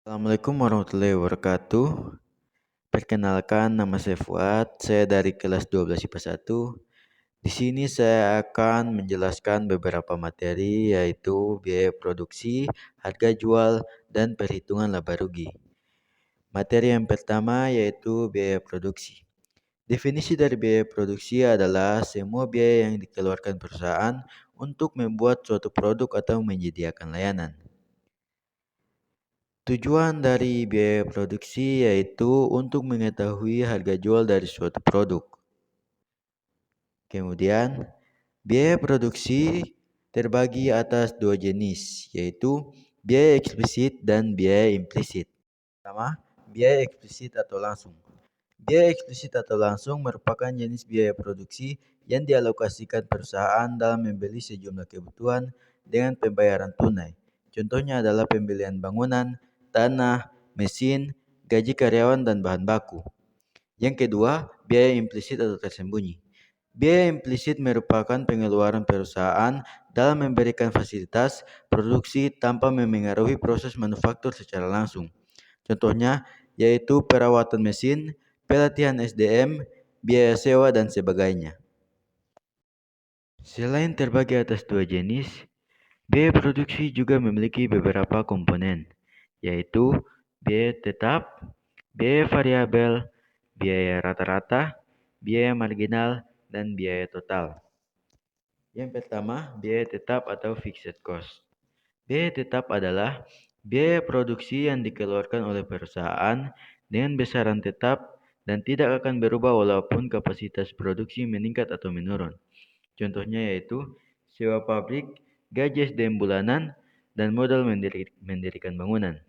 Assalamualaikum warahmatullahi wabarakatuh. Perkenalkan, nama saya Fuad. Saya dari kelas 12 IPA 1. Di sini saya akan menjelaskan beberapa materi yaitu biaya produksi, harga jual, dan perhitungan laba rugi. Materi yang pertama yaitu biaya produksi. Definisi dari biaya produksi adalah semua biaya yang dikeluarkan perusahaan untuk membuat suatu produk atau menyediakan layanan. Tujuan dari biaya produksi yaitu untuk mengetahui harga jual dari suatu produk. Kemudian, biaya produksi terbagi atas dua jenis, yaitu biaya eksplisit dan biaya implisit. Pertama, biaya eksplisit atau langsung. Biaya eksplisit atau langsung merupakan jenis biaya produksi yang dialokasikan perusahaan dalam membeli sejumlah kebutuhan dengan pembayaran tunai. Contohnya adalah pembelian bangunan, tanah, mesin, gaji karyawan, dan bahan baku. Yang kedua, biaya implisit atau tersembunyi. Biaya implisit merupakan pengeluaran perusahaan dalam memberikan fasilitas produksi tanpa memengaruhi proses manufaktur secara langsung. Contohnya yaitu perawatan mesin, pelatihan SDM, biaya sewa, dan sebagainya. Selain terbagi atas dua jenis, biaya produksi juga memiliki beberapa komponen, yaitu biaya tetap, biaya variabel, biaya rata-rata, biaya marginal, dan biaya total. Yang pertama, biaya tetap atau fixed cost. Biaya tetap adalah biaya produksi yang dikeluarkan oleh perusahaan dengan besaran tetap dan tidak akan berubah walaupun kapasitas produksi meningkat atau menurun. Contohnya yaitu sewa pabrik, gaji SDM bulanan, dan modal mendirikan bangunan.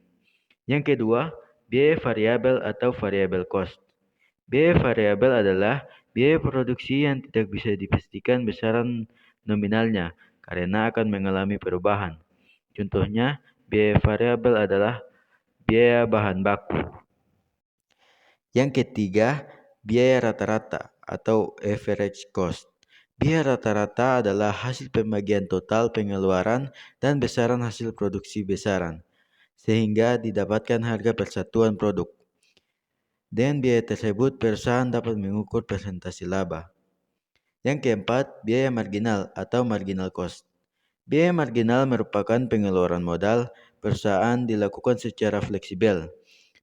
Yang kedua, biaya variabel atau variable cost. Biaya variabel adalah biaya produksi yang tidak bisa dipastikan besaran nominalnya karena akan mengalami perubahan. Contohnya, biaya variabel adalah biaya bahan baku. Yang ketiga, biaya rata-rata atau average cost. Biaya rata-rata adalah hasil pembagian total pengeluaran dan besaran hasil produksi besaran, sehingga didapatkan harga persatuan produk. Dengan biaya tersebut, perusahaan dapat mengukur persentase laba. Yang keempat, biaya marginal atau marginal cost. Biaya marginal merupakan pengeluaran modal perusahaan dilakukan secara fleksibel.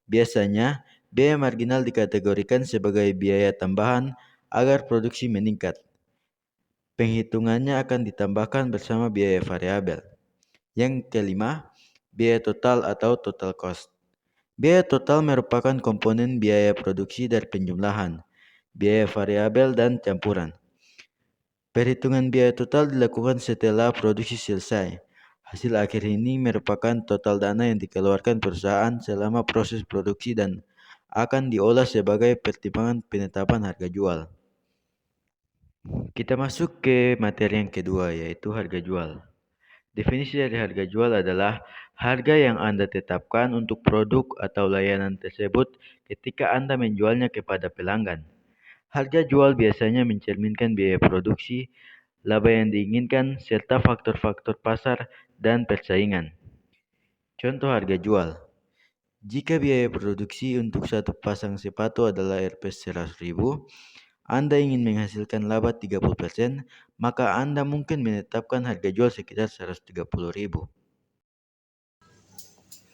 Biasanya, biaya marginal dikategorikan sebagai biaya tambahan agar produksi meningkat. Penghitungannya akan ditambahkan bersama biaya variabel. Yang kelima, biaya total atau total cost. Biaya total merupakan komponen biaya produksi dari penjumlahan, biaya variabel, dan campuran. Perhitungan biaya total dilakukan setelah produksi selesai. Hasil akhir ini merupakan total dana yang dikeluarkan perusahaan selama proses produksi dan akan diolah sebagai pertimbangan penetapan harga jual. Kita masuk ke materi yang kedua, yaitu harga jual. Definisi dari harga jual adalah harga yang Anda tetapkan untuk produk atau layanan tersebut ketika Anda menjualnya kepada pelanggan. Harga jual biasanya mencerminkan biaya produksi, laba yang diinginkan, serta faktor-faktor pasar dan persaingan. Contoh harga jual. Jika biaya produksi untuk satu pasang sepatu adalah Rp 100.000, Anda ingin menghasilkan laba 30%, maka Anda mungkin menetapkan harga jual sekitar 130.000.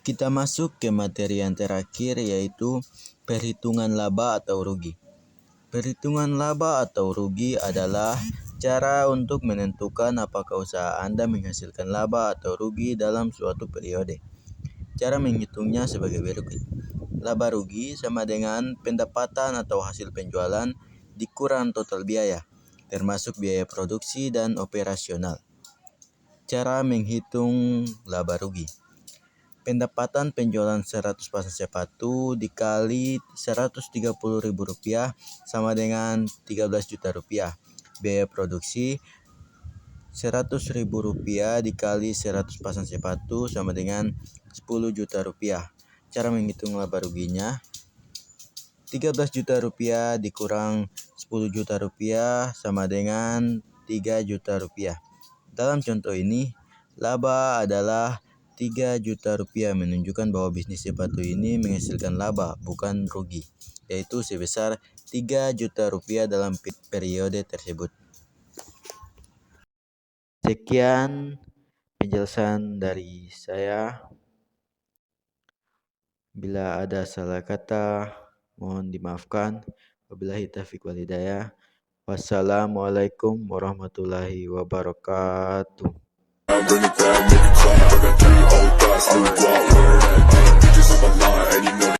Kita masuk ke materi yang terakhir yaitu perhitungan laba atau rugi. Perhitungan laba atau rugi adalah cara untuk menentukan apakah usaha Anda menghasilkan laba atau rugi dalam suatu periode. Cara menghitungnya sebagai berikut. Laba rugi sama dengan pendapatan atau hasil penjualan dikurang total biaya, termasuk biaya produksi dan operasional. Cara menghitung laba rugi. Pendapatan penjualan 100 pasang sepatu dikali Rp130.000 sama dengan Rp13 juta. Biaya produksi Rp100.000 dikali 100 pasang sepatu sama dengan Rp10 juta. Cara menghitung laba ruginya, Rp13 juta dikurang Rp10 juta sama dengan Rp3 juta. Dalam contoh ini, laba adalah 3 juta rupiah menunjukkan bahwa bisnis sepatu ini menghasilkan laba, bukan rugi, yaitu sebesar 3 juta rupiah dalam periode tersebut. Sekian penjelasan dari saya. Bila ada salah kata, mohon dimaafkan. Wabillahi taufiq wal hidayah. Wassalamualaikum warahmatullahi wabarakatuh. Bring it down, make it clap. I got 3 old thoughts, new guap, learn that. Bitches on my line, and you know